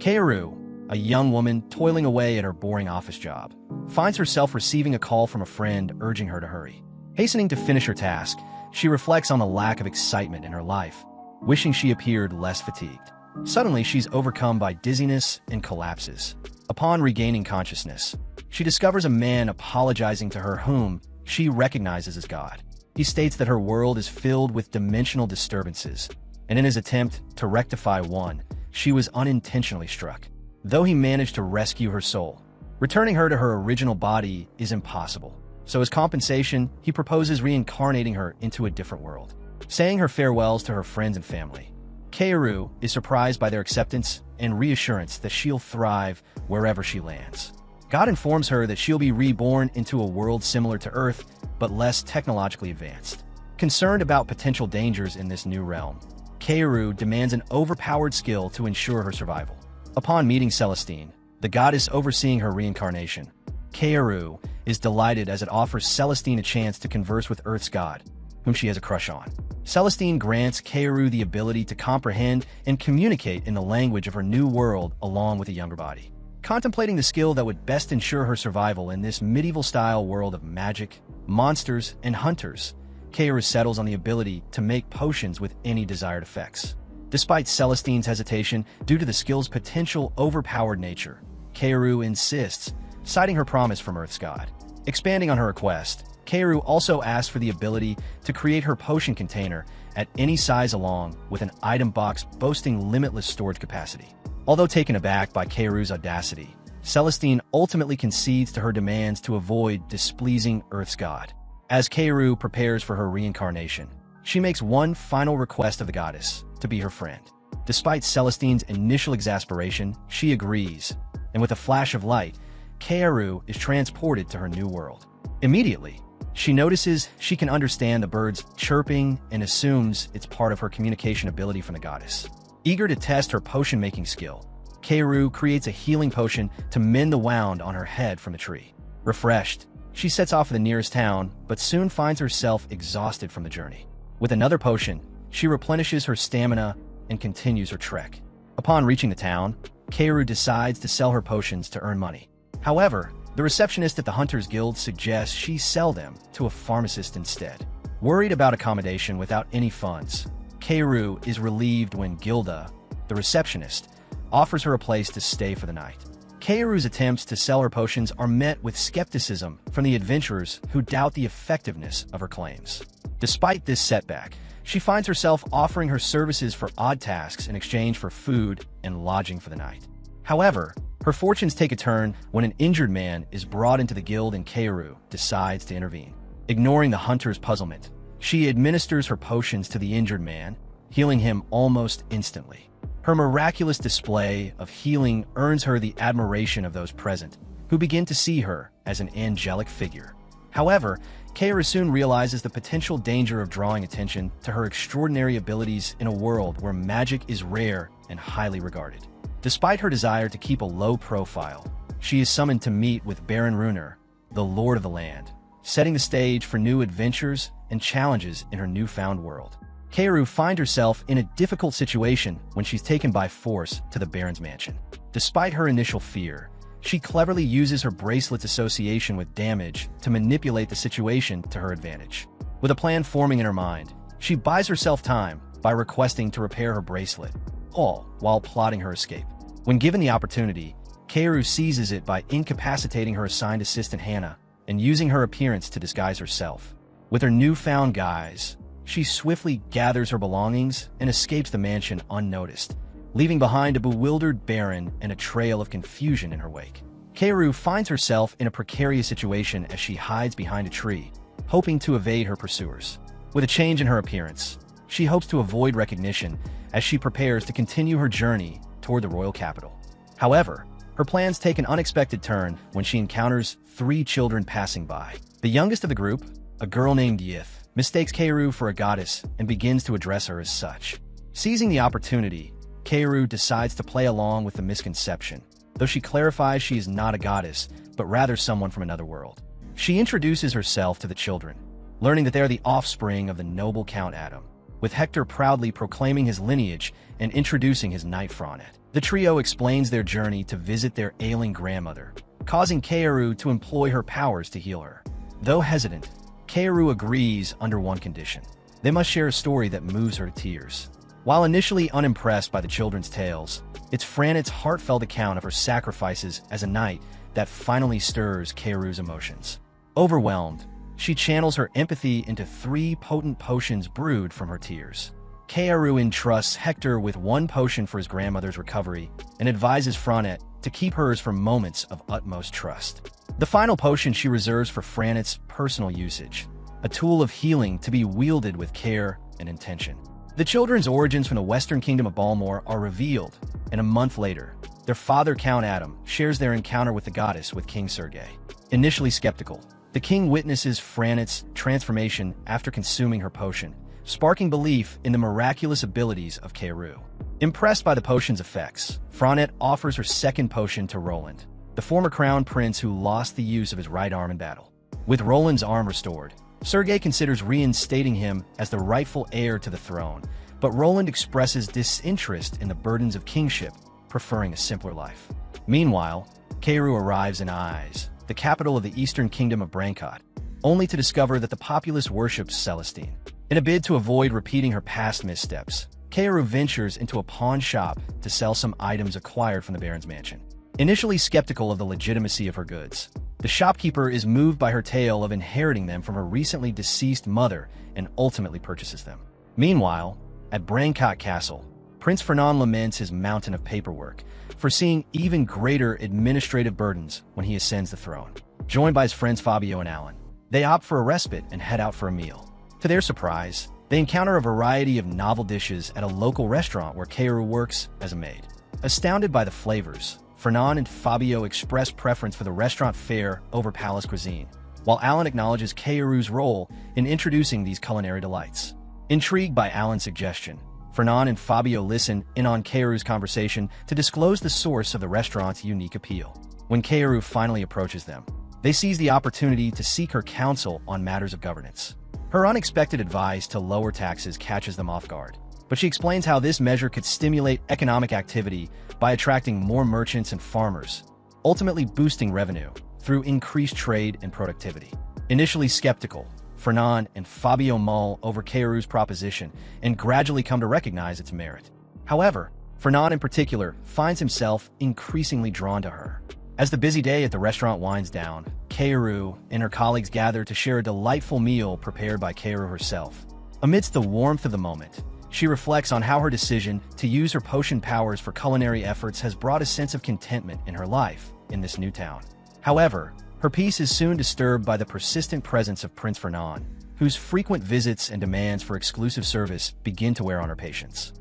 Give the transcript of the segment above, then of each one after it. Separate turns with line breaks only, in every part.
Kaoru, a young woman toiling away at her boring office job, finds herself receiving a call from a friend urging her to hurry. Hastening to finish her task, she reflects on the lack of excitement in her life, wishing she appeared less fatigued. Suddenly, she's overcome by dizziness and collapses. Upon regaining consciousness, she discovers a man apologizing to her whom she recognizes as God. He states that her world is filled with dimensional disturbances, and in his attempt to rectify one, she was unintentionally struck. Though he managed to rescue her soul, returning her to her original body is impossible. So as compensation, he proposes reincarnating her into a different world. Saying her farewells to her friends and family, Kaoru is surprised by their acceptance and reassurance that she'll thrive wherever she lands. God informs her that she'll be reborn into a world similar to Earth, but less technologically advanced. Concerned about potential dangers in this new realm, Kaoru demands an overpowered skill to ensure her survival. Upon meeting Celestine, the goddess overseeing her reincarnation, Kaoru is delighted as it offers Celestine a chance to converse with Earth's god, whom she has a crush on. Celestine grants Kaoru the ability to comprehend and communicate in the language of her new world along with a younger body. Contemplating the skill that would best ensure her survival in this medieval-style world of magic, monsters, and hunters, Kaoru settles on the ability to make potions with any desired effects. Despite Celestine's hesitation due to the skill's potential overpowered nature, Kaoru insists, citing her promise from Earth's god. Expanding on her request, Kaoru also asks for the ability to create her potion container at any size along with an item box boasting limitless storage capacity. Although taken aback by Kaoru's audacity, Celestine ultimately concedes to her demands to avoid displeasing Earth's god. As Kaoru prepares for her reincarnation, she makes one final request of the goddess, to be her friend. Despite Celestine's initial exasperation, she agrees, and with a flash of light, Kaoru is transported to her new world. Immediately, she notices she can understand the birds chirping and assumes it's part of her communication ability from the goddess. Eager to test her potion-making skill, Kaoru creates a healing potion to mend the wound on her head from the tree. Refreshed, she sets off for the nearest town, but soon finds herself exhausted from the journey. With another potion, she replenishes her stamina and continues her trek. Upon reaching the town, Kaoru decides to sell her potions to earn money. However, the receptionist at the Hunters Guild suggests she sell them to a pharmacist instead. Worried about accommodation without any funds, Kaoru is relieved when Gilda, the receptionist, offers her a place to stay for the night. Kaoru's attempts to sell her potions are met with skepticism from the adventurers who doubt the effectiveness of her claims. Despite this setback, she finds herself offering her services for odd tasks in exchange for food and lodging for the night. However, her fortunes take a turn when an injured man is brought into the guild and Kaoru decides to intervene. Ignoring the hunter's puzzlement, she administers her potions to the injured man, healing him almost instantly. Her miraculous display of healing earns her the admiration of those present, who begin to see her as an angelic figure. However, Kaoru soon realizes the potential danger of drawing attention to her extraordinary abilities in a world where magic is rare and highly regarded. Despite her desire to keep a low profile, she is summoned to meet with Baron Runer, the Lord of the Land, setting the stage for new adventures and challenges in her newfound world. Kaoru finds herself in a difficult situation when she's taken by force to the Baron's mansion. Despite her initial fear, she cleverly uses her bracelet's association with damage to manipulate the situation to her advantage. With a plan forming in her mind, she buys herself time by requesting to repair her bracelet, all while plotting her escape. When given the opportunity, Kaoru seizes it by incapacitating her assigned assistant Hannah and using her appearance to disguise herself. With her newfound guise, she swiftly gathers her belongings and escapes the mansion unnoticed, leaving behind a bewildered Baron and a trail of confusion in her wake. Kaoru finds herself in a precarious situation as she hides behind a tree, hoping to evade her pursuers. With a change in her appearance, she hopes to avoid recognition as she prepares to continue her journey toward the royal capital. However, her plans take an unexpected turn when she encounters 3 children passing by. The youngest of the group, a girl named Yith, mistakes Kaoru for a goddess and begins to address her as such. Seizing the opportunity, Kaoru decides to play along with the misconception, though she clarifies she is not a goddess, but rather someone from another world. She introduces herself to the children, learning that they are the offspring of the noble Count Adam, with Hector proudly proclaiming his lineage and introducing his knight Fronet. The trio explains their journey to visit their ailing grandmother, causing Kaoru to employ her powers to heal her. Though hesitant, Kaoru agrees under one condition. They must share a story that moves her to tears. While initially unimpressed by the children's tales, it's Franet's heartfelt account of her sacrifices as a knight that finally stirs Kaoru's emotions. Overwhelmed, she channels her empathy into 3 potent potions brewed from her tears. Kaoru entrusts Hector with 1 potion for his grandmother's recovery and advises Franet to keep hers for moments of utmost trust. The final potion she reserves for Franet's personal usage, a tool of healing to be wielded with care and intention. The children's origins from the western kingdom of Balmor are revealed, and a month later, their father Count Adam shares their encounter with the goddess with King Sergei. Initially skeptical, the king witnesses Franet's transformation after consuming her potion, sparking belief in the miraculous abilities of Kaoru. Impressed by the potion's effects, Franet offers her second potion to Roland, the former crown prince who lost the use of his right arm in battle. With Roland's arm restored, Sergei considers reinstating him as the rightful heir to the throne, but Roland expresses disinterest in the burdens of kingship, preferring a simpler life. Meanwhile, Kaoru arrives in Ais, the capital of the eastern kingdom of Brancott, only to discover that the populace worships Celestine. In a bid to avoid repeating her past missteps, Kaoru ventures into a pawn shop to sell some items acquired from the Baron's mansion. Initially skeptical of the legitimacy of her goods, the shopkeeper is moved by her tale of inheriting them from her recently deceased mother and ultimately purchases them. Meanwhile, at Brancott Castle, Prince Fernand laments his mountain of paperwork, foreseeing even greater administrative burdens when he ascends the throne. Joined by his friends Fabio and Alan, they opt for a respite and head out for a meal. To their surprise, they encounter a variety of novel dishes at a local restaurant where Kaoru works as a maid. Astounded by the flavors, Fernand and Fabio express preference for the restaurant fare over palace cuisine, while Alan acknowledges Kaoru's role in introducing these culinary delights. Intrigued by Alan's suggestion, Fernand and Fabio listen in on Kaoru's conversation to disclose the source of the restaurant's unique appeal. When Kaoru finally approaches them, they seize the opportunity to seek her counsel on matters of governance. Her unexpected advice to lower taxes catches them off guard, but she explains how this measure could stimulate economic activity by attracting more merchants and farmers, ultimately boosting revenue through increased trade and productivity. Initially skeptical, Fernand and Fabio mull over Kaoru's proposition and gradually come to recognize its merit. However, Fernand in particular finds himself increasingly drawn to her. As the busy day at the restaurant winds down, Kaoru and her colleagues gather to share a delightful meal prepared by Kaoru herself. Amidst the warmth of the moment, she reflects on how her decision to use her potion powers for culinary efforts has brought a sense of contentment in her life in this new town. However, her peace is soon disturbed by the persistent presence of Prince Fernand, whose frequent visits and demands for exclusive service begin to wear on her patience.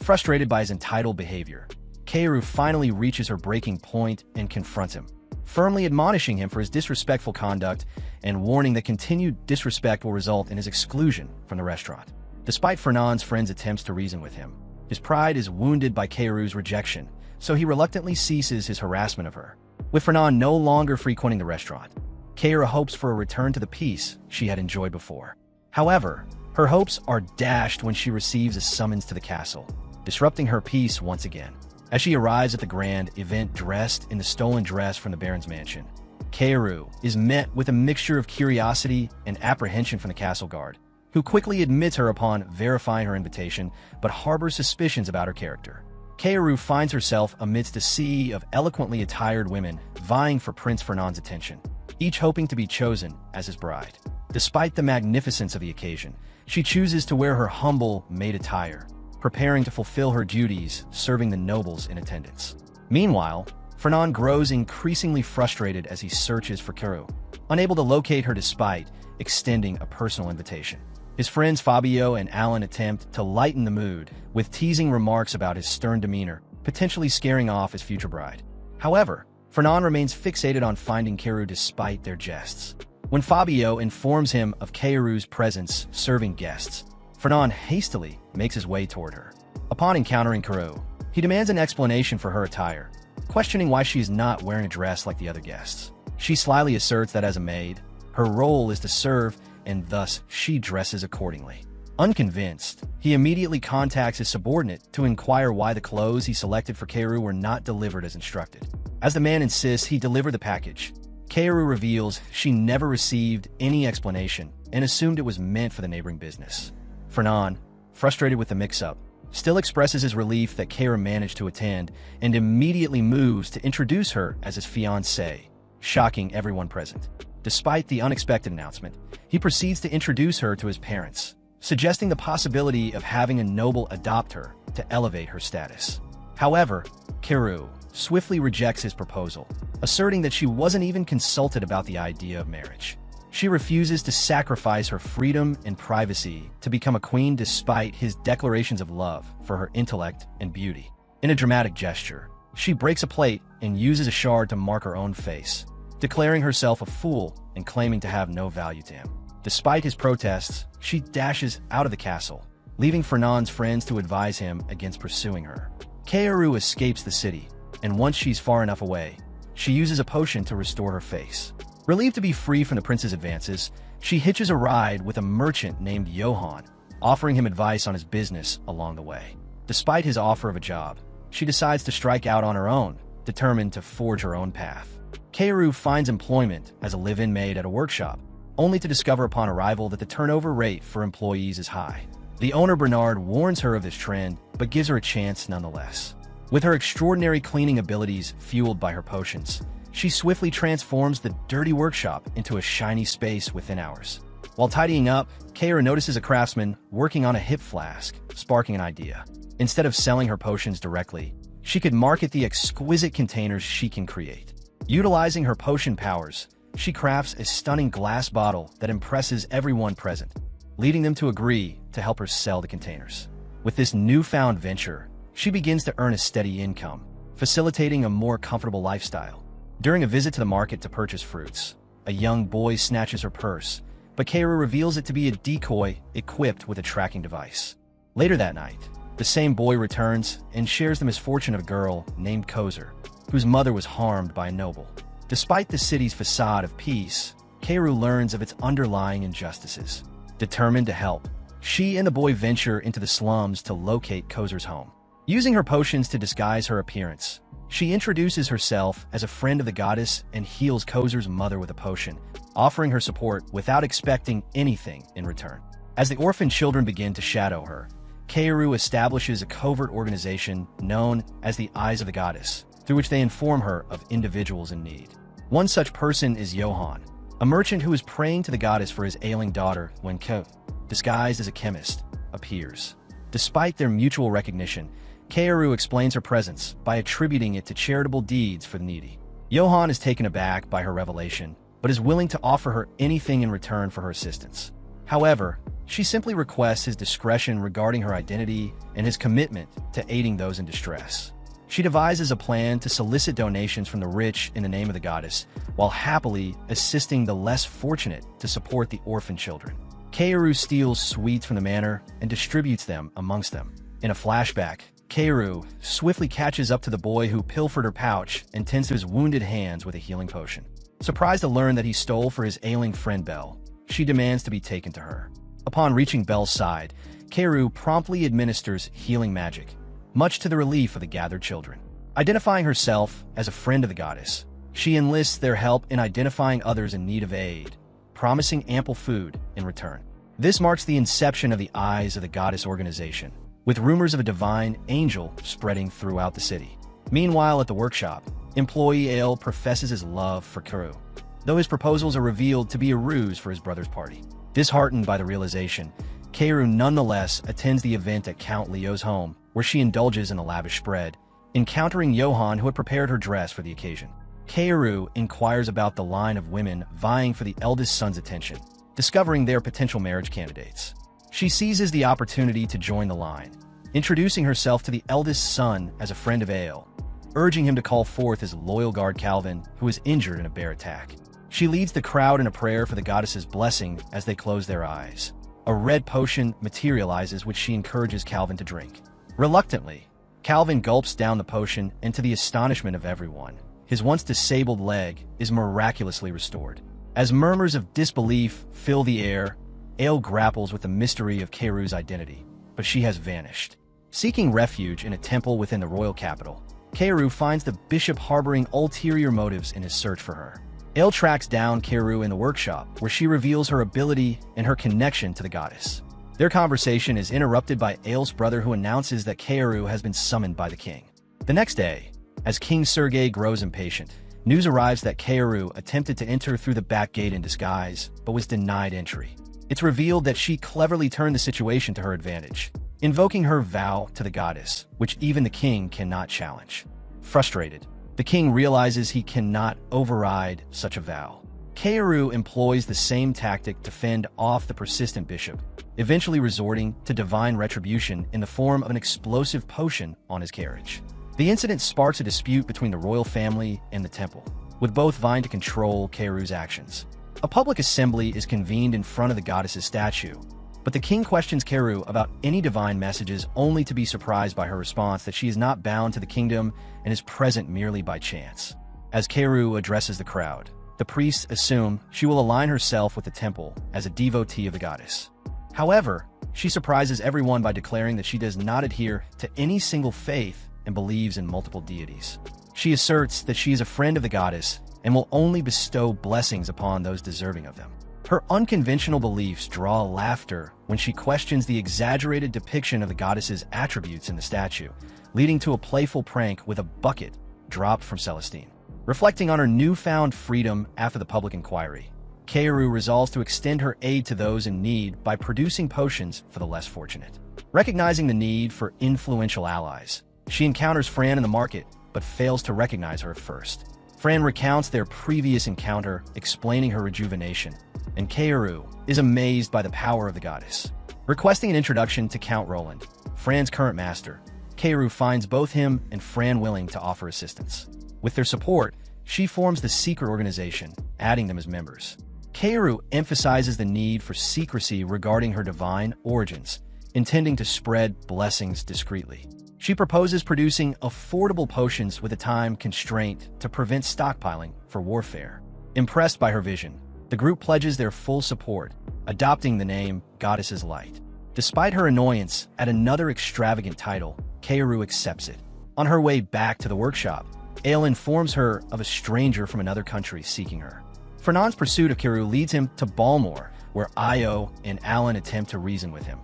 Frustrated by his entitled behavior, Kaoru finally reaches her breaking point and confronts him, firmly admonishing him for his disrespectful conduct and warning that continued disrespect will result in his exclusion from the restaurant. Despite Fernand's friend's attempts to reason with him, his pride is wounded by Kaoru's rejection, so he reluctantly ceases his harassment of her. With Fernand no longer frequenting the restaurant, Kaoru hopes for a return to the peace she had enjoyed before. However, her hopes are dashed when she receives a summons to the castle, disrupting her peace once again. As she arrives at the grand event dressed in the stolen dress from the Baron's mansion, Kaoru is met with a mixture of curiosity and apprehension from the castle guard, who quickly admits her upon verifying her invitation, but harbors suspicions about her character. Kaoru finds herself amidst a sea of eloquently attired women vying for Prince Fernand's attention, each hoping to be chosen as his bride. Despite the magnificence of the occasion, she chooses to wear her humble maid attire, preparing to fulfill her duties serving the nobles in attendance. Meanwhile, Fernand grows increasingly frustrated as he searches for Kaoru, unable to locate her despite extending a personal invitation. His friends Fabio and Alan attempt to lighten the mood with teasing remarks about his stern demeanor, potentially scaring off his future bride. However, Fernand remains fixated on finding Kaoru despite their jests. When Fabio informs him of Kaoru's presence serving guests, Fernand hastily makes his way toward her. Upon encountering Kaoru, he demands an explanation for her attire, questioning why she is not wearing a dress like the other guests. She slyly asserts that as a maid, her role is to serve, and thus she dresses accordingly. Unconvinced, he immediately contacts his subordinate to inquire why the clothes he selected for Kaoru were not delivered as instructed. As the man insists he deliver the package, Kaoru reveals she never received any explanation and assumed it was meant for the neighboring business. Fernan, frustrated with the mix-up, still expresses his relief that Kaoru managed to attend and immediately moves to introduce her as his fiancée, shocking everyone present. Despite the unexpected announcement, he proceeds to introduce her to his parents, suggesting the possibility of having a noble adopt her to elevate her status. However, Kaoru swiftly rejects his proposal, asserting that she wasn't even consulted about the idea of marriage. She refuses to sacrifice her freedom and privacy to become a queen despite his declarations of love for her intellect and beauty. In a dramatic gesture, she breaks a plate and uses a shard to mark her own face, declaring herself a fool and claiming to have no value to him. Despite his protests, she dashes out of the castle, leaving Fernand's friends to advise him against pursuing her. Kaoru escapes the city, and once she's far enough away, she uses a potion to restore her face. Relieved to be free from the prince's advances, she hitches a ride with a merchant named Johann, offering him advice on his business along the way. Despite his offer of a job, she decides to strike out on her own, determined to forge her own path. Kaoru finds employment as a live-in maid at a workshop, only to discover upon arrival that the turnover rate for employees is high. The owner Bernard warns her of this trend, but gives her a chance nonetheless. With her extraordinary cleaning abilities fueled by her potions, she swiftly transforms the dirty workshop into a shiny space within hours. While tidying up, Kaoru notices a craftsman working on a hip flask, sparking an idea. Instead of selling her potions directly, she could market the exquisite containers she can create. Utilizing her potion powers, she crafts a stunning glass bottle that impresses everyone present, leading them to agree to help her sell the containers. With this newfound venture, she begins to earn a steady income, facilitating a more comfortable lifestyle. During a visit to the market to purchase fruits, a young boy snatches her purse, but Kaoru reveals it to be a decoy equipped with a tracking device. Later that night, the same boy returns and shares the misfortune of a girl named Kozer, whose mother was harmed by a noble. Despite the city's facade of peace, Kaoru learns of its underlying injustices. Determined to help, she and the boy venture into the slums to locate Kozer's home. Using her potions to disguise her appearance, she introduces herself as a friend of the goddess and heals Kozer's mother with a potion, offering her support without expecting anything in return. As the orphan children begin to shadow her, Kaoru establishes a covert organization known as the Eyes of the Goddess, through which they inform her of individuals in need. One such person is Johann, a merchant who is praying to the goddess for his ailing daughter when Ko, disguised as a chemist, appears. Despite their mutual recognition, Kaoru explains her presence by attributing it to charitable deeds for the needy. Johann is taken aback by her revelation, but is willing to offer her anything in return for her assistance. However, she simply requests his discretion regarding her identity and his commitment to aiding those in distress. She devises a plan to solicit donations from the rich in the name of the goddess, while happily assisting the less fortunate to support the orphan children. Kaoru steals sweets from the manor and distributes them amongst them. In a flashback, Kaoru swiftly catches up to the boy who pilfered her pouch and tends to his wounded hands with a healing potion. Surprised to learn that he stole for his ailing friend Belle, she demands to be taken to her. Upon reaching Belle's side, Kaoru promptly administers healing magic, much to the relief of the gathered children. Identifying herself as a friend of the goddess, she enlists their help in identifying others in need of aid, promising ample food in return. This marks the inception of the Eyes of the Goddess organization, with rumors of a divine angel spreading throughout the city. Meanwhile, at the workshop, employee Ale professes his love for Kaoru, though his proposals are revealed to be a ruse for his brother's party. Disheartened by the realization, Kaoru nonetheless attends the event at Count Leo's home, where she indulges in a lavish spread, encountering Johann, who had prepared her dress for the occasion. Kaoru inquires about the line of women vying for the eldest son's attention, discovering their potential marriage candidates. She seizes the opportunity to join the line, introducing herself to the eldest son as a friend of Ale, urging him to call forth his loyal guard Calvin, who is injured in a bear attack. She leads the crowd in a prayer for the goddess's blessing as they close their eyes. A red potion materializes, which she encourages Calvin to drink. Reluctantly, Calvin gulps down the potion, and to the astonishment of everyone, his once disabled leg is miraculously restored. As murmurs of disbelief fill the air, Ale grapples with the mystery of Keiru's identity, but she has vanished. Seeking refuge in a temple within the royal capital, Keiru finds the bishop harboring ulterior motives in his search for her. Ale tracks down Keiru in the workshop, where she reveals her ability and her connection to the goddess. Their conversation is interrupted by Ale's brother, who announces that Keiru has been summoned by the king. The next day, as King Sergei grows impatient, news arrives that Keiru attempted to enter through the back gate in disguise, but was denied entry. It's revealed that she cleverly turned the situation to her advantage, invoking her vow to the goddess, which even the king cannot challenge. Frustrated, the king realizes he cannot override such a vow. Keiru employs the same tactic to fend off the persistent bishop, eventually resorting to divine retribution in the form of an explosive potion on his carriage. The incident sparks a dispute between the royal family and the temple, with both vying to control Keiru's actions. A public assembly is convened in front of the goddess's statue, but the king questions Keiru about any divine messages, only to be surprised by her response that she is not bound to the kingdom and is present merely by chance. As Keiru addresses the crowd, the priests assume she will align herself with the temple as a devotee of the goddess. However, she surprises everyone by declaring that she does not adhere to any single faith and believes in multiple deities. She asserts that she is a friend of the goddess and will only bestow blessings upon those deserving of them. Her unconventional beliefs draw laughter when she questions the exaggerated depiction of the goddess's attributes in the statue, leading to a playful prank with a bucket dropped from Celestine. Reflecting on her newfound freedom after the public inquiry, Keiru resolves to extend her aid to those in need by producing potions for the less fortunate. Recognizing the need for influential allies, she encounters Fran in the market, but fails to recognize her at first. Fran recounts their previous encounter, explaining her rejuvenation, and Keiru is amazed by the power of the goddess. Requesting an introduction to Count Roland, Fran's current master, Keiru finds both him and Fran willing to offer assistance. With their support, she forms the secret organization, adding them as members. Keiru emphasizes the need for secrecy regarding her divine origins, intending to spread blessings discreetly. She proposes producing affordable potions with a time constraint to prevent stockpiling for warfare. Impressed by her vision, the group pledges their full support, adopting the name Goddess's Light. Despite her annoyance at another extravagant title, Keiru accepts it. On her way back to the workshop, Ale informs her of a stranger from another country seeking her. Fernand's pursuit of Keiru leads him to Balmore, where Io and Alan attempt to reason with him,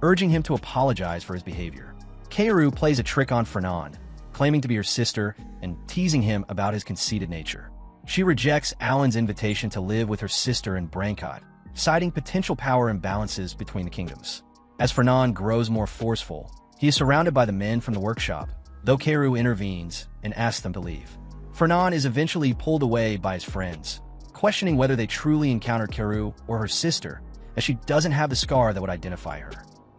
urging him to apologize for his behavior. Keiru plays a trick on Fernand, claiming to be her sister and teasing him about his conceited nature. She rejects Alan's invitation to live with her sister in Brancott, citing potential power imbalances between the kingdoms. As Fernand grows more forceful, he is surrounded by the men from the workshop, though Keiru intervenes and asks them to leave. Fernand is eventually pulled away by his friends, questioning whether they truly encountered Keiru or her sister, as she doesn't have the scar that would identify her.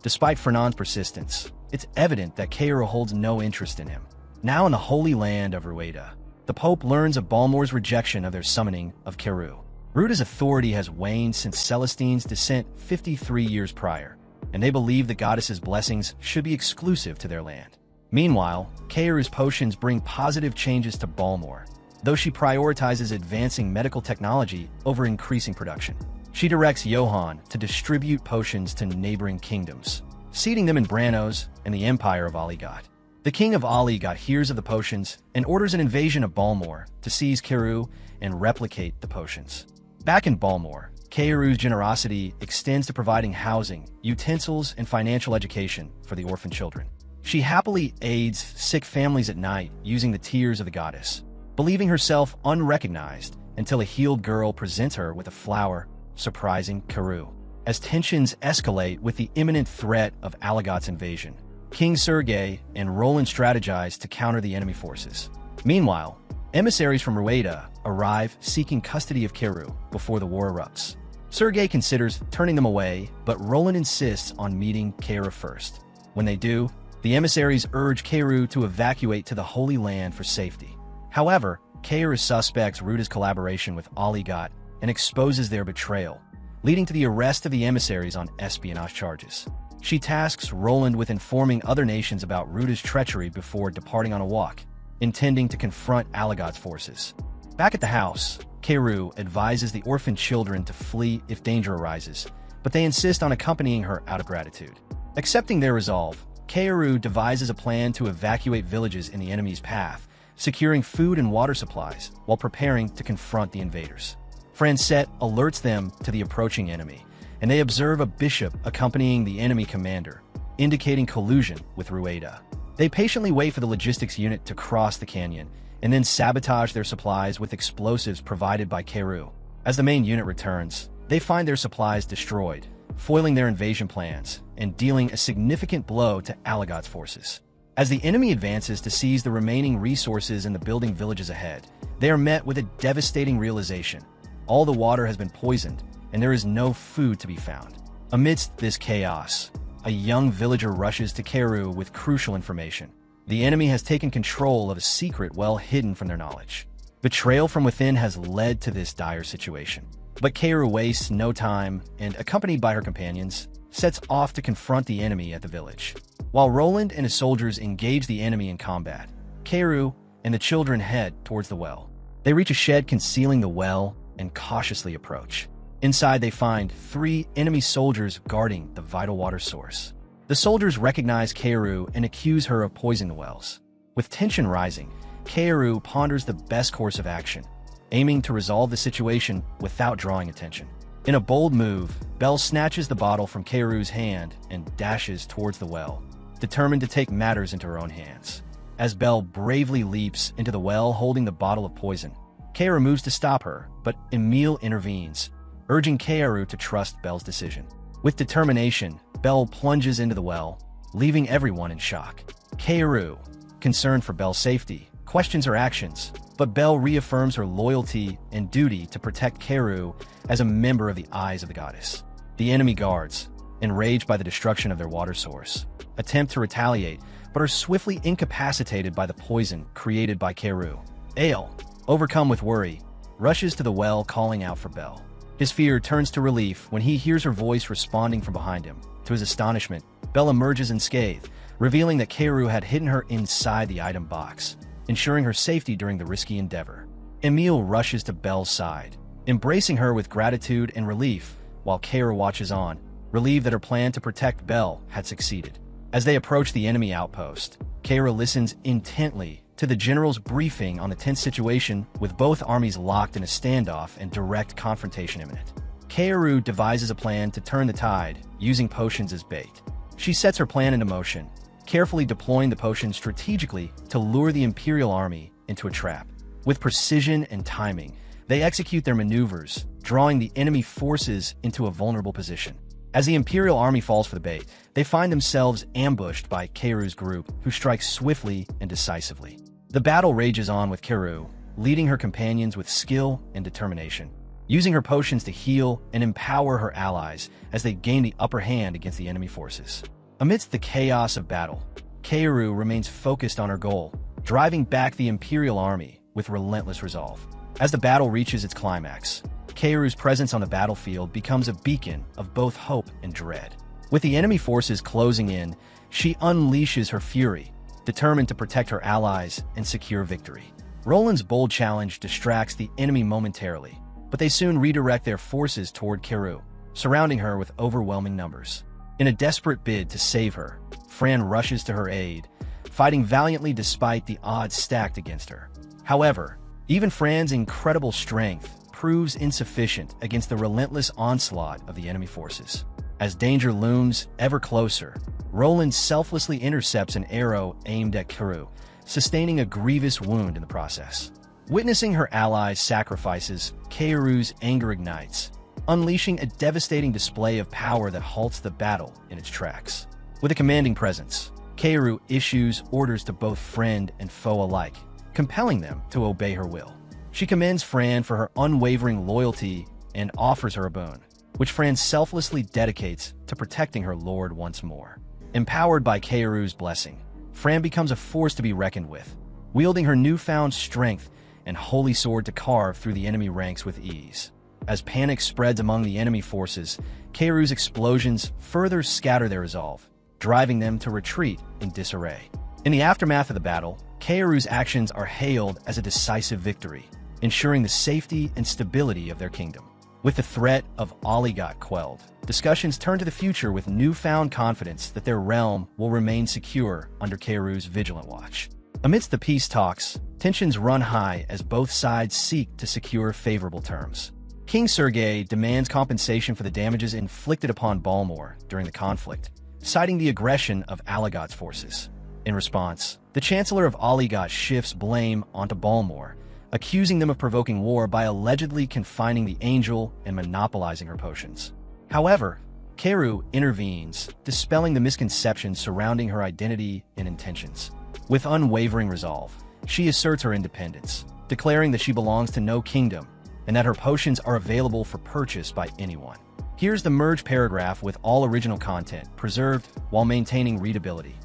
Despite Fernand's persistence, it's evident that Keiru holds no interest in him. Now in the Holy Land of Rueda, the Pope learns of Balmore's rejection of their summoning of Keiru. Rueda's authority has waned since Celestine's descent 53 years prior, and they believe the goddess's blessings should be exclusive to their land. Meanwhile, Keiru's potions bring positive changes to Balmore, though she prioritizes advancing medical technology over increasing production. She directs Johann to distribute potions to neighboring kingdoms, seeding them in Branos and the Empire of Aligot. The king of Aligot hears of the potions and orders an invasion of Balmore to seize Keiru and replicate the potions. Back in Balmore, Keiru's generosity extends to providing housing, utensils, and financial education for the orphan children. She happily aids sick families at night using the tears of the goddess, believing herself unrecognized until a healed girl presents her with a flower, surprising Keiru. As tensions escalate with the imminent threat of Aligot's invasion, King Sergei and Roland strategize to counter the enemy forces. Meanwhile, emissaries from Rueda arrive seeking custody of Keiru before the war erupts. Sergei considers turning them away, but Roland insists on meeting Keiru first. When they do, the emissaries urge Keiru to evacuate to the Holy Land for safety. However, Keiru suspects Rueda's collaboration with Aligot and exposes their betrayal, leading to the arrest of the emissaries on espionage charges. She tasks Roland with informing other nations about Rueda's treachery before departing on a walk, intending to confront Aligot's forces. Back at the house, Keiru advises the orphan children to flee if danger arises, but they insist on accompanying her out of gratitude. Accepting their resolve, Kaoru devises a plan to evacuate villages in the enemy's path, securing food and water supplies while preparing to confront the invaders. Francette alerts them to the approaching enemy, and they observe a bishop accompanying the enemy commander, indicating collusion with Rueda. They patiently wait for the logistics unit to cross the canyon, and then sabotage their supplies with explosives provided by Kaoru. As the main unit returns, they find their supplies destroyed, foiling their invasion plans and dealing a significant blow to Alagot's forces. As the enemy advances to seize the remaining resources in the building villages ahead, they are met with a devastating realization. All the water has been poisoned, and there is no food to be found. Amidst this chaos, a young villager rushes to Kaoru with crucial information. The enemy has taken control of a secret well hidden from their knowledge. Betrayal from within has led to this dire situation. But Kaoru wastes no time and, accompanied by her companions, sets off to confront the enemy at the village. While Roland and his soldiers engage the enemy in combat, Kaoru and the children head towards the well. They reach a shed concealing the well and cautiously approach. Inside, they find 3 enemy soldiers guarding the vital water source. The soldiers recognize Kaoru and accuse her of poisoning the wells. With tension rising, Kaoru ponders the best course of action, aiming to resolve the situation without drawing attention. In a bold move, Belle snatches the bottle from Kaoru's hand and dashes towards the well, determined to take matters into her own hands. As Belle bravely leaps into the well holding the bottle of poison, Kaoru moves to stop her, but Emile intervenes, urging Kaoru to trust Belle's decision. With determination, Belle plunges into the well, leaving everyone in shock. Kaoru, concerned for Belle's safety, questions her actions, but Belle reaffirms her loyalty and duty to protect Kaoru as a member of the Eyes of the Goddess. The enemy guards, enraged by the destruction of their water source, attempt to retaliate, but are swiftly incapacitated by the poison created by Kaoru. Ale, overcome with worry, rushes to the well calling out for Belle. His fear turns to relief when he hears her voice responding from behind him. To his astonishment, Belle emerges unscathed, revealing that Kaoru had hidden her inside the item box, ensuring her safety during the risky endeavor. Emile rushes to Belle's side, embracing her with gratitude and relief, while Kaoru watches on, relieved that her plan to protect Belle had succeeded. As they approach the enemy outpost, Kaoru listens intently to the general's briefing on the tense situation, with both armies locked in a standoff and direct confrontation imminent. Kaoru devises a plan to turn the tide, using potions as bait. She sets her plan into motion, carefully deploying the potions strategically to lure the Imperial army into a trap. With precision and timing, they execute their maneuvers, drawing the enemy forces into a vulnerable position. As the Imperial army falls for the bait, they find themselves ambushed by Kaoru's group, who strikes swiftly and decisively. The battle rages on with Kaoru, leading her companions with skill and determination, using her potions to heal and empower her allies as they gain the upper hand against the enemy forces. Amidst the chaos of battle, Kaoru remains focused on her goal, driving back the Imperial army with relentless resolve. As the battle reaches its climax, Kaoru's presence on the battlefield becomes a beacon of both hope and dread. With the enemy forces closing in, she unleashes her fury, determined to protect her allies and secure victory. Roland's bold challenge distracts the enemy momentarily, but they soon redirect their forces toward Kaoru, surrounding her with overwhelming numbers. In a desperate bid to save her, Fran rushes to her aid, fighting valiantly despite the odds stacked against her. However, even Fran's incredible strength proves insufficient against the relentless onslaught of the enemy forces. As danger looms ever closer, Roland selflessly intercepts an arrow aimed at Kaoru, sustaining a grievous wound in the process. Witnessing her allies' sacrifices, Kaoru's anger ignites, unleashing a devastating display of power that halts the battle in its tracks. With a commanding presence, Kaoru issues orders to both friend and foe alike, compelling them to obey her will. She commends Fran for her unwavering loyalty and offers her a boon, which Fran selflessly dedicates to protecting her lord once more. Empowered by Kaoru's blessing, Fran becomes a force to be reckoned with, wielding her newfound strength and holy sword to carve through the enemy ranks with ease. As panic spreads among the enemy forces, Kaoru's explosions further scatter their resolve, driving them to retreat in disarray. In the aftermath of the battle, Kaoru's actions are hailed as a decisive victory, ensuring the safety and stability of their kingdom. With the threat of Aligot quelled, discussions turn to the future with newfound confidence that their realm will remain secure under Keiru's vigilant watch. Amidst the peace talks, tensions run high as both sides seek to secure favorable terms. King Sergei demands compensation for the damages inflicted upon Balmor during the conflict, citing the aggression of Aligot's forces. In response, the Chancellor of Aligot shifts blame onto Balmor, accusing them of provoking war by allegedly confining the angel and monopolizing her potions. However, Keiru intervenes, dispelling the misconceptions surrounding her identity and intentions. With unwavering resolve, she asserts her independence, declaring that she belongs to no kingdom and that her potions are available for purchase by anyone. Here's the merged paragraph with all original content preserved while maintaining readability.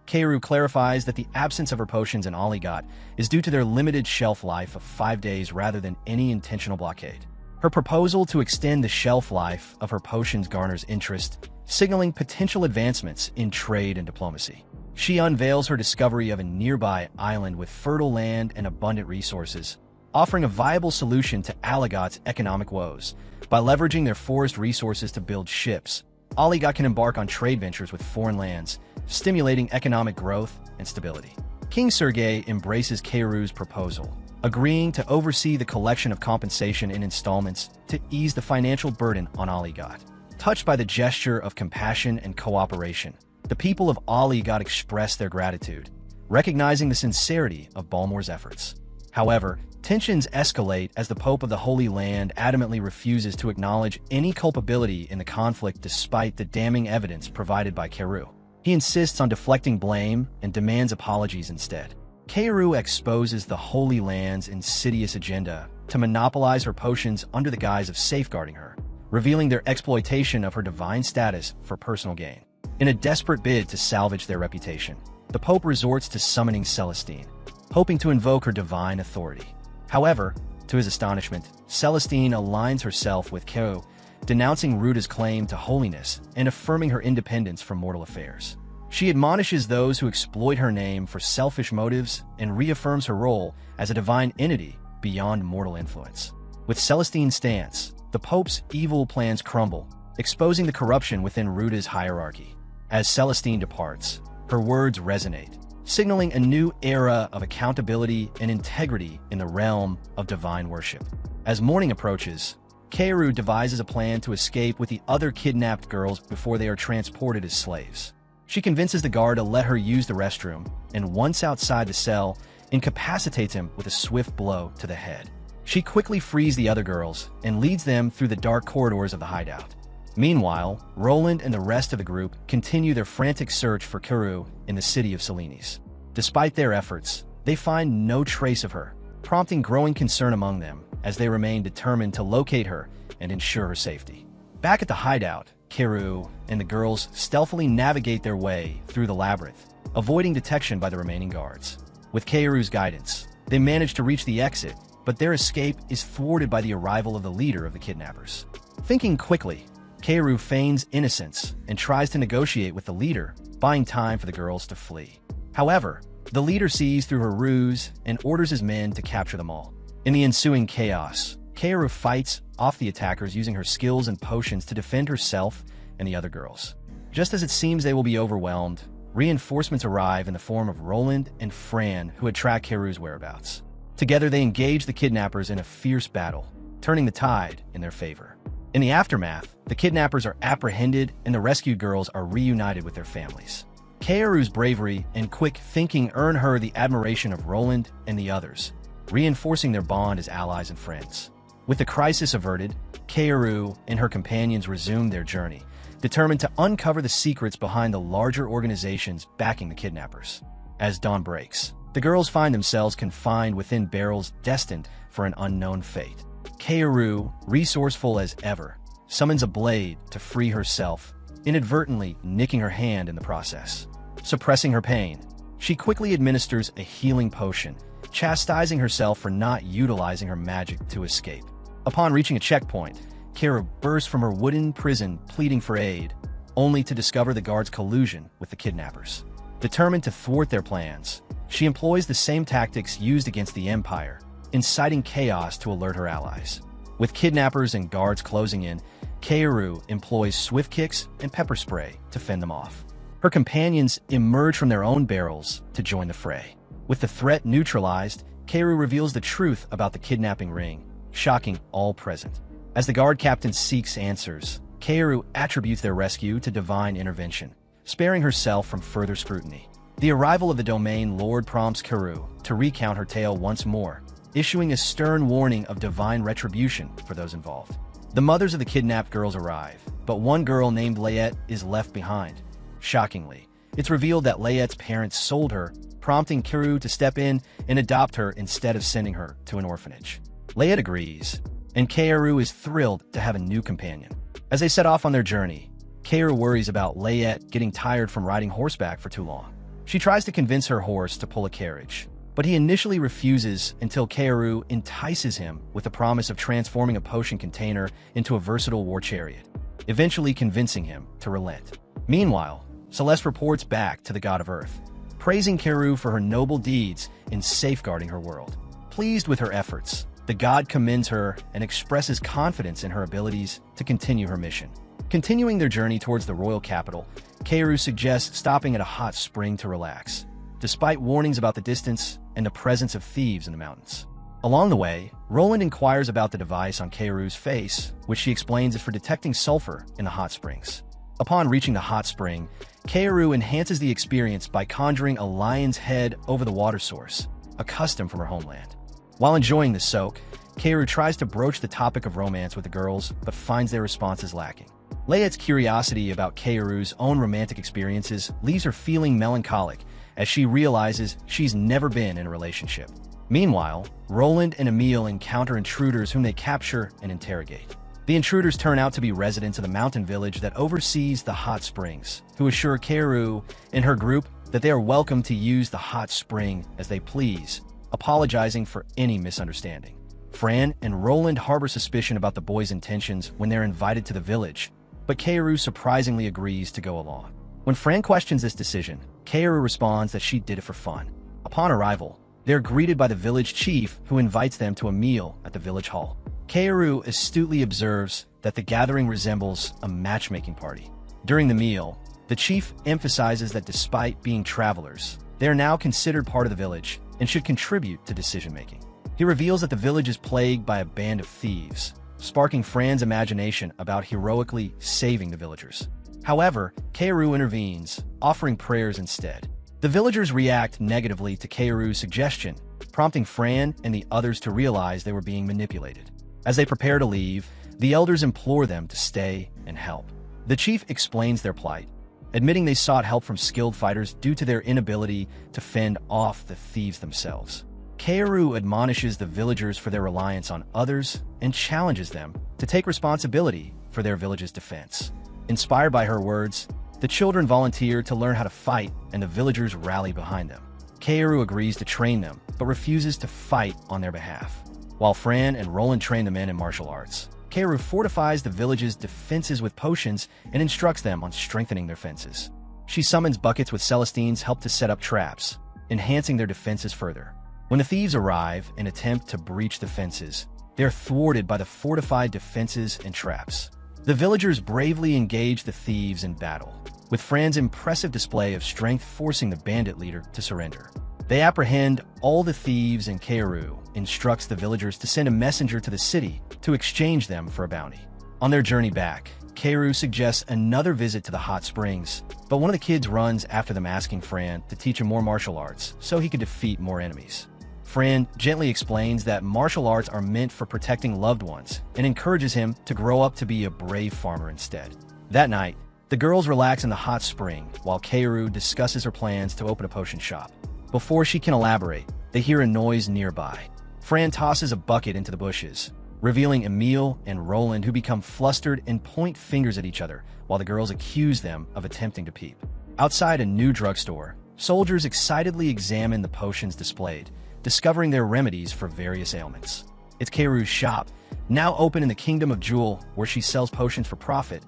Keiru clarifies that the absence of her potions in Aligot is due to their limited shelf life of 5 days rather than any intentional blockade. Her proposal to extend the shelf life of her potions garners interest, signaling potential advancements in trade and diplomacy. She unveils her discovery of a nearby island with fertile land and abundant resources, offering a viable solution to Aligot's economic woes. By leveraging their forest resources to build ships, Aligot can embark on trade ventures with foreign lands, stimulating economic growth and stability. King Sergei embraces Keiru's proposal, agreeing to oversee the collection of compensation in installments to ease the financial burden on Aligot. Touched by the gesture of compassion and cooperation, the people of Aligot express their gratitude, recognizing the sincerity of Balmor's efforts. However, tensions escalate as the Pope of the Holy Land adamantly refuses to acknowledge any culpability in the conflict despite the damning evidence provided by Keiru. He insists on deflecting blame and demands apologies instead. Keiru exposes the Holy Land's insidious agenda to monopolize her potions under the guise of safeguarding her, revealing their exploitation of her divine status for personal gain. In a desperate bid to salvage their reputation, the Pope resorts to summoning Celestine, hoping to invoke her divine authority. However, to his astonishment, Celestine aligns herself with Keiru, denouncing Ruda's claim to holiness and affirming her independence from mortal affairs. She admonishes those who exploit her name for selfish motives and reaffirms her role as a divine entity beyond mortal influence. With Celestine's stance, the Pope's evil plans crumble, exposing the corruption within Ruda's hierarchy. As Celestine departs, her words resonate, signaling a new era of accountability and integrity in the realm of divine worship. As morning approaches, Keiru devises a plan to escape with the other kidnapped girls before they are transported as slaves. She convinces the guard to let her use the restroom, and once outside the cell, incapacitates him with a swift blow to the head. She quickly frees the other girls and leads them through the dark corridors of the hideout. Meanwhile, Roland and the rest of the group continue their frantic search for Keiru in the city of Selenis. Despite their efforts, they find no trace of her, prompting growing concern among them as they remain determined to locate her and ensure her safety. Back at the hideout, Keiru and the girls stealthily navigate their way through the labyrinth, avoiding detection by the remaining guards. With Keiru's guidance, they manage to reach the exit, but their escape is thwarted by the arrival of the leader of the kidnappers. Thinking quickly, Keiru feigns innocence and tries to negotiate with the leader, buying time for the girls to flee. However, the leader sees through her ruse and orders his men to capture them all. In the ensuing chaos, Keiru fights off the attackers using her skills and potions to defend herself and the other girls. Just as it seems they will be overwhelmed, reinforcements arrive in the form of Roland and Fran, who had tracked Keiru's whereabouts. Together they engage the kidnappers in a fierce battle, turning the tide in their favor. In the aftermath, the kidnappers are apprehended and the rescued girls are reunited with their families. Keiru's bravery and quick thinking earn her the admiration of Roland and the others, reinforcing their bond as allies and friends. With the crisis averted, Keiru and her companions resume their journey, determined to uncover the secrets behind the larger organizations backing the kidnappers. As dawn breaks, the girls find themselves confined within barrels destined for an unknown fate. Keiru, resourceful as ever, summons a blade to free herself, inadvertently nicking her hand in the process. Suppressing her pain, she quickly administers a healing potion, chastising herself for not utilizing her magic to escape. Upon reaching a checkpoint, Keiru bursts from her wooden prison pleading for aid, only to discover the guards' collusion with the kidnappers. Determined to thwart their plans, she employs the same tactics used against the Empire, inciting chaos to alert her allies. With kidnappers and guards closing in, Kaoru employs swift kicks and pepper spray to fend them off. Her companions emerge from their own barrels to join the fray. With the threat neutralized, Kaoru reveals the truth about the kidnapping ring, shocking all present. As the guard captain seeks answers, Kaoru attributes their rescue to divine intervention, sparing herself from further scrutiny. The arrival of the domain lord prompts Kaoru to recount her tale once more, issuing a stern warning of divine retribution for those involved. The mothers of the kidnapped girls arrive, but one girl named Layette is left behind. Shockingly, it's revealed that Layette's parents sold her, prompting Kaoru to step in and adopt her instead of sending her to an orphanage. Layette agrees, and Kaoru is thrilled to have a new companion. As they set off on their journey, Kaoru worries about Layette getting tired from riding horseback for too long. She tries to convince her horse to pull a carriage, but he initially refuses until Kaoru entices him with the promise of transforming a potion container into a versatile war chariot, eventually convincing him to relent. Meanwhile, Celeste reports back to the god of Earth, praising Kaoru for her noble deeds in safeguarding her world. Pleased with her efforts, the god commends her and expresses confidence in her abilities to continue her mission. Continuing their journey towards the royal capital, Kaoru suggests stopping at a hot spring to relax, despite warnings about the distance and the presence of thieves in the mountains. Along the way, Roland inquires about the device on Kaoru's face, which she explains is for detecting sulfur in the hot springs. Upon reaching the hot spring, Kaoru enhances the experience by conjuring a lion's head over the water source, a custom from her homeland. While enjoying the soak, Kaoru tries to broach the topic of romance with the girls, but finds their responses lacking. Layette's curiosity about Kaoru's own romantic experiences leaves her feeling melancholic as she realizes she's never been in a relationship. Meanwhile, Roland and Emile encounter intruders whom they capture and interrogate. The intruders turn out to be residents of the mountain village that oversees the hot springs, who assure Kaoru and her group that they are welcome to use the hot spring as they please, apologizing for any misunderstanding. Fran and Roland harbor suspicion about the boys' intentions when they're invited to the village, but Kaoru surprisingly agrees to go along. When Fran questions this decision, Kaoru responds that she did it for fun. Upon arrival, they're greeted by the village chief who invites them to a meal at the village hall. Kaoru astutely observes that the gathering resembles a matchmaking party. During the meal, the chief emphasizes that despite being travelers, they are now considered part of the village and should contribute to decision-making. He reveals that the village is plagued by a band of thieves, sparking Fran's imagination about heroically saving the villagers. However, Kaoru intervenes, offering prayers instead. The villagers react negatively to Kaoru's suggestion, prompting Fran and the others to realize they were being manipulated. As they prepare to leave, the elders implore them to stay and help. The chief explains their plight, admitting they sought help from skilled fighters due to their inability to fend off the thieves themselves. Kaoru admonishes the villagers for their reliance on others and challenges them to take responsibility for their village's defense. Inspired by her words, the children volunteer to learn how to fight and the villagers rally behind them. Kaoru agrees to train them, but refuses to fight on their behalf. While Fran and Roland train the men in martial arts, Kaoru fortifies the village's defenses with potions and instructs them on strengthening their fences. She summons buckets with Celestine's help to set up traps, enhancing their defenses further. When the thieves arrive and attempt to breach the fences, they're thwarted by the fortified defenses and traps. The villagers bravely engage the thieves in battle, with Fran's impressive display of strength forcing the bandit leader to surrender. They apprehend all the thieves and Kaoru instructs the villagers to send a messenger to the city to exchange them for a bounty. On their journey back, Kaoru suggests another visit to the hot springs, but one of the kids runs after them asking Fran to teach him more martial arts so he could defeat more enemies. Fran gently explains that martial arts are meant for protecting loved ones and encourages him to grow up to be a brave farmer instead. That night, the girls relax in the hot spring while Kaoru discusses her plans to open a potion shop. Before she can elaborate, they hear a noise nearby. Fran tosses a bucket into the bushes, revealing Emile and Roland, who become flustered and point fingers at each other while the girls accuse them of attempting to peep. Outside a new drugstore, soldiers excitedly examine the potions displayed, discovering their remedies for various ailments. It's Kaoru's shop, now open in the Kingdom of Jewel, where she sells potions for profit,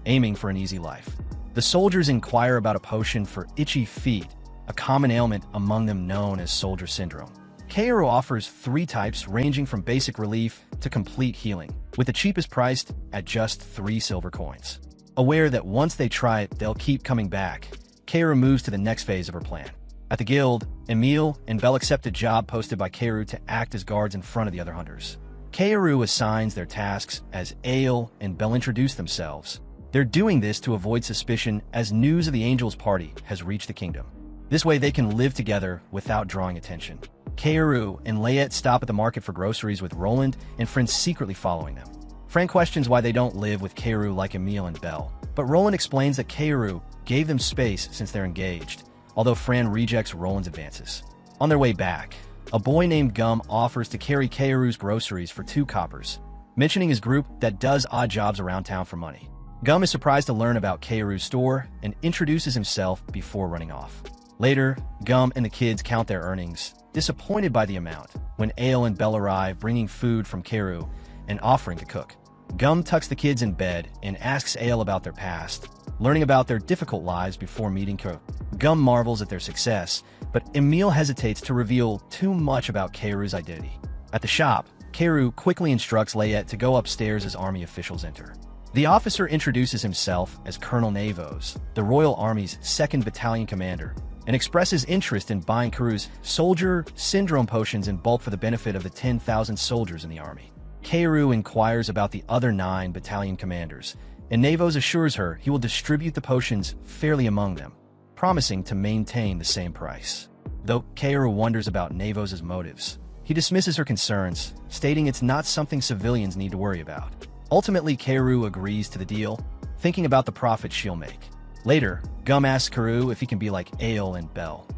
aiming for an easy life. The soldiers inquire about a potion for itchy feet, a common ailment among them known as soldier syndrome. Kaoru offers 3 types ranging from basic relief to complete healing, with the cheapest priced at just 3 silver coins. Aware that once they try it, they'll keep coming back, Kaoru moves to the next phase of her plan. At the guild, Emil and Belle accept a job posted by Kaoru to act as guards in front of the other hunters. Kaoru assigns their tasks as Ale and Belle introduce themselves. They're doing this to avoid suspicion as news of the Angels' party has reached the kingdom. This way they can live together without drawing attention. Kaoru and Layette stop at the market for groceries with Roland and Fran secretly following them. Fran questions why they don't live with Kaoru like Emil and Belle, but Roland explains that Kaoru gave them space since they're engaged, although Fran rejects Roland's advances. On their way back, a boy named Gum offers to carry Kaoru's groceries for 2 coppers, mentioning his group that does odd jobs around town for money. Gum is surprised to learn about Kaoru's store and introduces himself before running off. Later, Gum and the kids count their earnings, disappointed by the amount, when Ale and Belle arrive bringing food from Kaoru and offering to cook. Gum tucks the kids in bed and asks Ale about their past, learning about their difficult lives before meeting Kaoru. Gum marvels at their success, but Emil hesitates to reveal too much about Kaoru's identity. At the shop, Kaoru quickly instructs Layette to go upstairs as army officials enter. The officer introduces himself as Colonel Navos, the Royal Army's 2nd Battalion commander, and expresses interest in buying Kaoru's soldier syndrome potions in bulk for the benefit of the 10,000 soldiers in the army. Kaoru inquires about the other 9 battalion commanders, and Navos assures her he will distribute the potions fairly among them, promising to maintain the same price. Though Kaoru wonders about Navos' motives, he dismisses her concerns, stating it's not something civilians need to worry about. Ultimately, Kaoru agrees to the deal, thinking about the profit she'll make. Later, Gum asks Kaoru if he can be like Ale and Belle.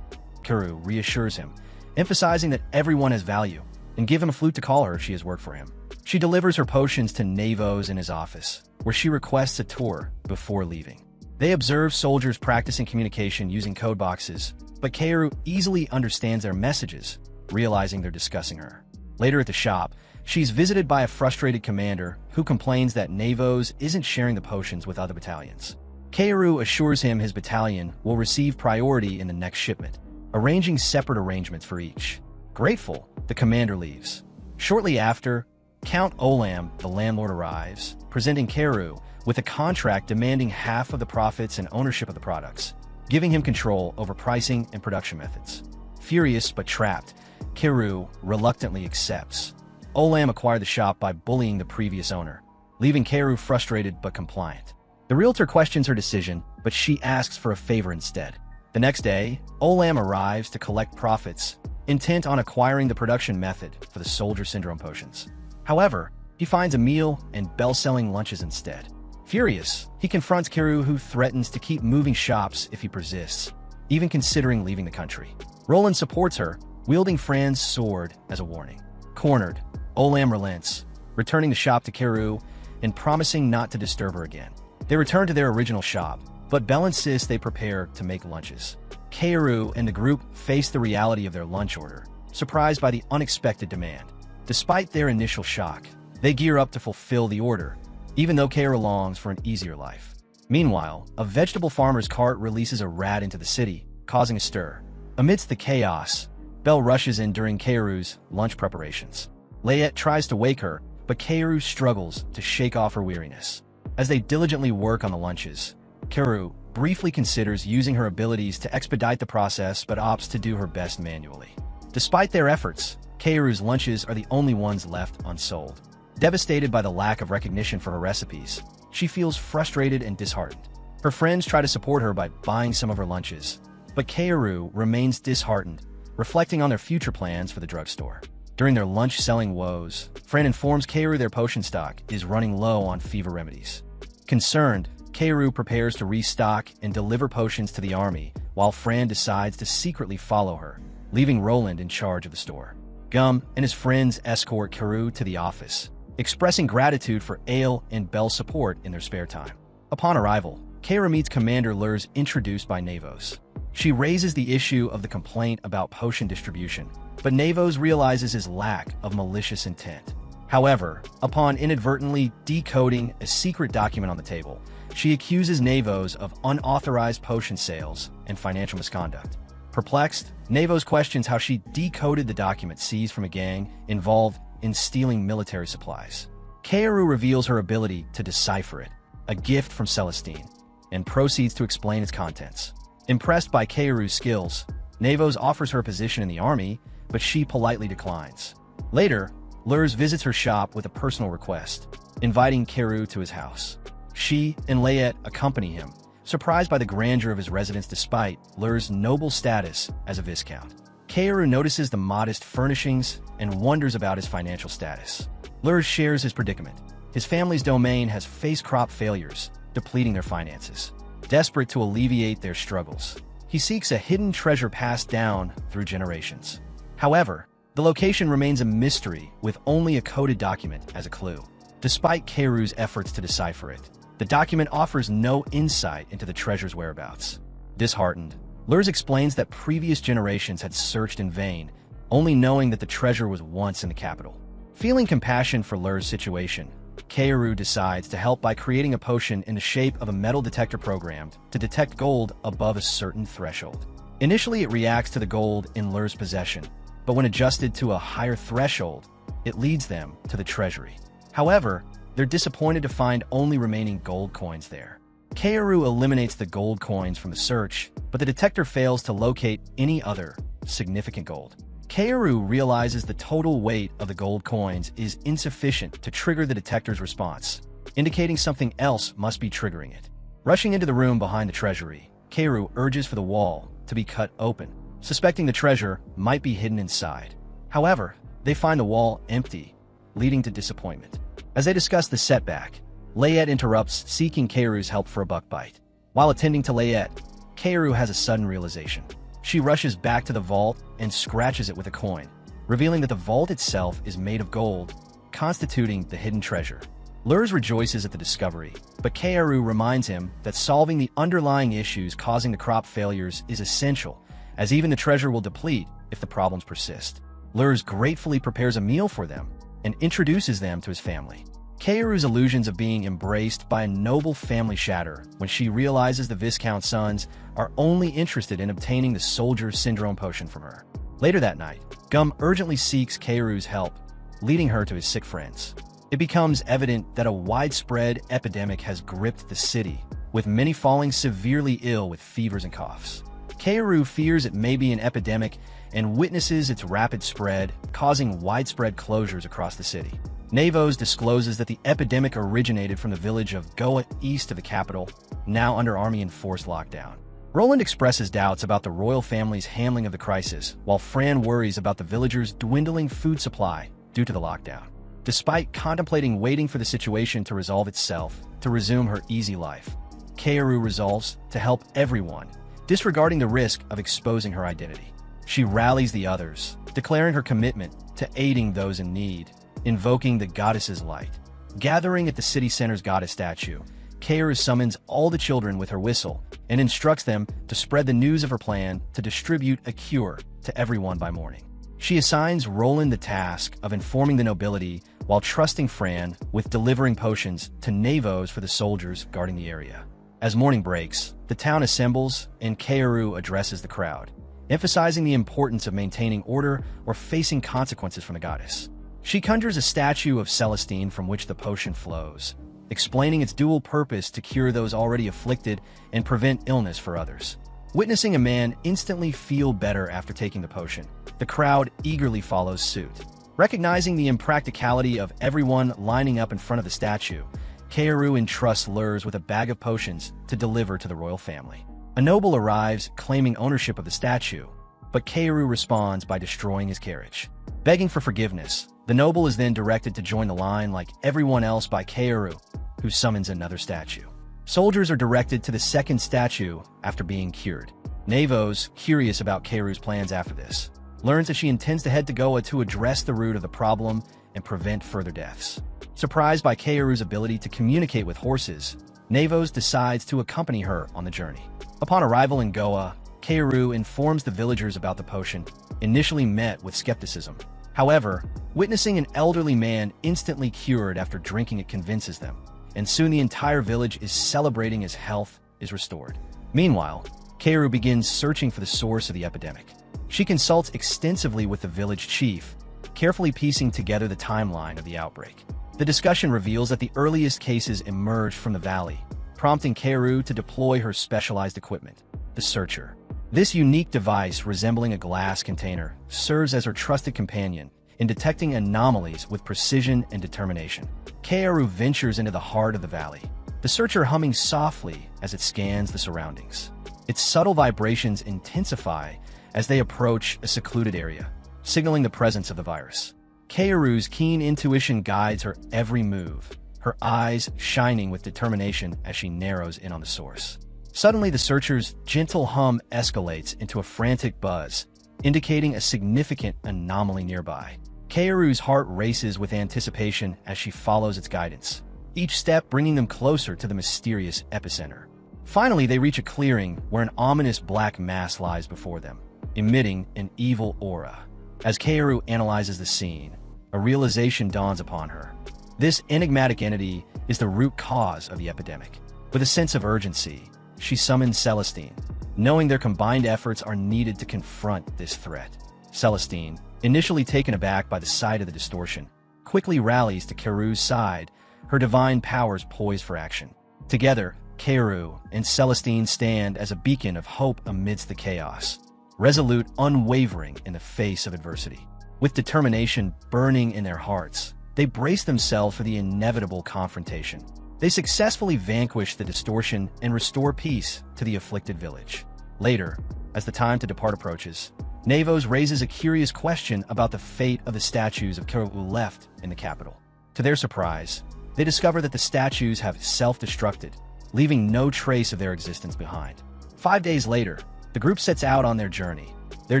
Kaoru reassures him, emphasizing that everyone has value, and give him a flute to call her if she has worked for him. She delivers her potions to Navos in his office, where she requests a tour before leaving. They observe soldiers practicing communication using code boxes, but Kaoru easily understands their messages, realizing they're discussing her. Later at the shop, she's visited by a frustrated commander who complains that Navos isn't sharing the potions with other battalions. Kaoru assures him his battalion will receive priority in the next shipment, arranging separate arrangements for each. Grateful, the commander leaves. Shortly after, Count Olam, the landlord, arrives, presenting Kaoru with a contract demanding half of the profits and ownership of the products, giving him control over pricing and production methods. Furious but trapped, Kaoru reluctantly accepts. Olam acquired the shop by bullying the previous owner, leaving Kaoru frustrated but compliant. The realtor questions her decision, but she asks for a favor instead. The next day, Olam arrives to collect profits, intent on acquiring the production method for the soldier syndrome potions. However, he finds Emil and Belle selling lunches instead. Furious, he confronts Kaoru, who threatens to keep moving shops if he persists, even considering leaving the country. Roland supports her, wielding Fran's sword as a warning. Cornered, Olam relents, returning the shop to Kaoru and promising not to disturb her again. They return to their original shop, but Belle insists they prepare to make lunches. Kaoru and the group face the reality of their lunch order, surprised by the unexpected demand. Despite their initial shock, they gear up to fulfill the order, even though Kaoru longs for an easier life. Meanwhile, a vegetable farmer's cart releases a rat into the city, causing a stir. Amidst the chaos, Belle rushes in during Kaoru's lunch preparations. Layette tries to wake her, but Kaoru struggles to shake off her weariness. As they diligently work on the lunches, Kaoru briefly considers using her abilities to expedite the process but opts to do her best manually. Despite their efforts, Kaoru's lunches are the only ones left unsold. Devastated by the lack of recognition for her recipes, she feels frustrated and disheartened. Her friends try to support her by buying some of her lunches, but Kaoru remains disheartened, reflecting on their future plans for the drugstore. During their lunch-selling woes, Fran informs Kaoru their potion stock is running low on fever remedies. Concerned, Kaoru prepares to restock and deliver potions to the army, while Fran decides to secretly follow her, leaving Roland in charge of the store. Gum and his friends escort Kaoru to the office, expressing gratitude for Ale and Belle's support in their spare time. Upon arrival, Kaoru meets Commander Lurs, introduced by Navos. She raises the issue of the complaint about potion distribution, but Navos realizes his lack of malicious intent. However, upon inadvertently decoding a secret document on the table, she accuses Navos of unauthorized potion sales and financial misconduct. Perplexed, Navos questions how she decoded the document seized from a gang involved in stealing military supplies. Kaoru reveals her ability to decipher it, a gift from Celestine, and proceeds to explain its contents. Impressed by Kaoru's skills, Navos offers her a position in the army, but she politely declines. Later, Lurs visits her shop with a personal request, inviting Kaoru to his house. She and Layette accompany him, surprised by the grandeur of his residence despite Lurs' noble status as a viscount. Kaoru notices the modest furnishings and wonders about his financial status. Lurs shares his predicament. His family's domain has faced crop failures, depleting their finances. Desperate to alleviate their struggles, he seeks a hidden treasure passed down through generations. However, the location remains a mystery with only a coded document as a clue. Despite Kaoru's efforts to decipher it, the document offers no insight into the treasure's whereabouts. Disheartened, Lurs explains that previous generations had searched in vain, only knowing that the treasure was once in the capital. Feeling compassion for Lurs' situation, Kaoru decides to help by creating a potion in the shape of a metal detector programmed to detect gold above a certain threshold. Initially, it reacts to the gold in Lurs' possession, but when adjusted to a higher threshold, it leads them to the treasury. However, they're disappointed to find only remaining gold coins there. Kaoru eliminates the gold coins from the search, but the detector fails to locate any other significant gold. Kaoru realizes the total weight of the gold coins is insufficient to trigger the detector's response, indicating something else must be triggering it. Rushing into the room behind the treasury, Kaoru urges for the wall to be cut open, suspecting the treasure might be hidden inside. However, they find the wall empty, leading to disappointment. As they discuss the setback, Layette interrupts, seeking Kaoru's help for a buck bite. While attending to Layette, Kaoru has a sudden realization. She rushes back to the vault and scratches it with a coin, revealing that the vault itself is made of gold, constituting the hidden treasure. Lurs rejoices at the discovery, but Kaoru reminds him that solving the underlying issues causing the crop failures is essential, as even the treasure will deplete if the problems persist. Lurs gratefully prepares a meal for them and introduces them to his family. Kaoru's illusions of being embraced by a noble family shatter when she realizes the Viscount's sons are only interested in obtaining the Soldier Syndrome potion from her. Later that night, Gum urgently seeks Kaoru's help, leading her to his sick friends. It becomes evident that a widespread epidemic has gripped the city, with many falling severely ill with fevers and coughs. Kaoru fears it may be an epidemic and witnesses its rapid spread, causing widespread closures across the city. Navos discloses that the epidemic originated from the village of Goa east of the capital, now under army-enforced lockdown. Roland expresses doubts about the royal family's handling of the crisis, while Fran worries about the villagers' dwindling food supply due to the lockdown. Despite contemplating waiting for the situation to resolve itself to resume her easy life, Kaoru resolves to help everyone, disregarding the risk of exposing her identity. She rallies the others, declaring her commitment to aiding those in need, invoking the goddess's light. Gathering at the city center's goddess statue, Kaoru summons all the children with her whistle and instructs them to spread the news of her plan to distribute a cure to everyone by morning. She assigns Roland the task of informing the nobility while trusting Fran with delivering potions to Navos for the soldiers guarding the area. As morning breaks, the town assembles and Kaoru addresses the crowd, emphasizing the importance of maintaining order or facing consequences from the goddess. She conjures a statue of Celestine from which the potion flows, explaining its dual purpose to cure those already afflicted and prevent illness for others. Witnessing a man instantly feel better after taking the potion, the crowd eagerly follows suit. Recognizing the impracticality of everyone lining up in front of the statue, Kaoru entrusts Lurs with a bag of potions to deliver to the royal family. A noble arrives claiming ownership of the statue, but Kaoru responds by destroying his carriage. Begging for forgiveness, the noble is then directed to join the line like everyone else by Kaoru, who summons another statue. Soldiers are directed to the second statue after being cured. Navos, curious about Kaoru's plans after this, learns that she intends to head to Goa to address the root of the problem and prevent further deaths. Surprised by Kaoru's ability to communicate with horses, Navos decides to accompany her on the journey. Upon arrival in Goa, Kaoru informs the villagers about the potion, initially met with skepticism. However, witnessing an elderly man instantly cured after drinking it convinces them, and soon the entire village is celebrating his health is restored. Meanwhile, Kaoru begins searching for the source of the epidemic. She consults extensively with the village chief, carefully piecing together the timeline of the outbreak. The discussion reveals that the earliest cases emerged from the valley, prompting Kaoru to deploy her specialized equipment, the Searcher. This unique device, resembling a glass container, serves as her trusted companion in detecting anomalies with precision and determination. Kaoru ventures into the heart of the valley, the Searcher humming softly as it scans the surroundings. Its subtle vibrations intensify as they approach a secluded area, signaling the presence of the virus. Kaoru's keen intuition guides her every move, her eyes shining with determination as she narrows in on the source. Suddenly, the Searcher's gentle hum escalates into a frantic buzz, indicating a significant anomaly nearby. Kaoru's heart races with anticipation as she follows its guidance, each step bringing them closer to the mysterious epicenter. Finally, they reach a clearing where an ominous black mass lies before them, emitting an evil aura. As Kaoru analyzes the scene, a realization dawns upon her. This enigmatic entity is the root cause of the epidemic. With a sense of urgency, she summons Celestine, knowing their combined efforts are needed to confront this threat. Celestine, initially taken aback by the sight of the distortion, quickly rallies to Kaoru's side, her divine powers poised for action. Together, Kaoru and Celestine stand as a beacon of hope amidst the chaos, resolute, unwavering in the face of adversity. With determination burning in their hearts, they brace themselves for the inevitable confrontation. They successfully vanquish the distortion and restore peace to the afflicted village. Later, as the time to depart approaches, Navos raises a curious question about the fate of the statues of Kaoru left in the capital. To their surprise, they discover that the statues have self-destructed, leaving no trace of their existence behind. 5 days later, the group sets out on their journey, their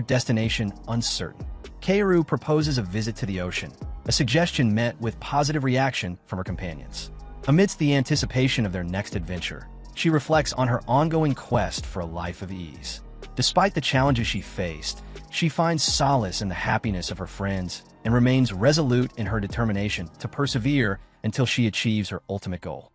destination uncertain. Kaoru proposes a visit to the ocean, a suggestion met with positive reaction from her companions. Amidst the anticipation of their next adventure, she reflects on her ongoing quest for a life of ease. Despite the challenges she faced, she finds solace in the happiness of her friends and remains resolute in her determination to persevere until she achieves her ultimate goal.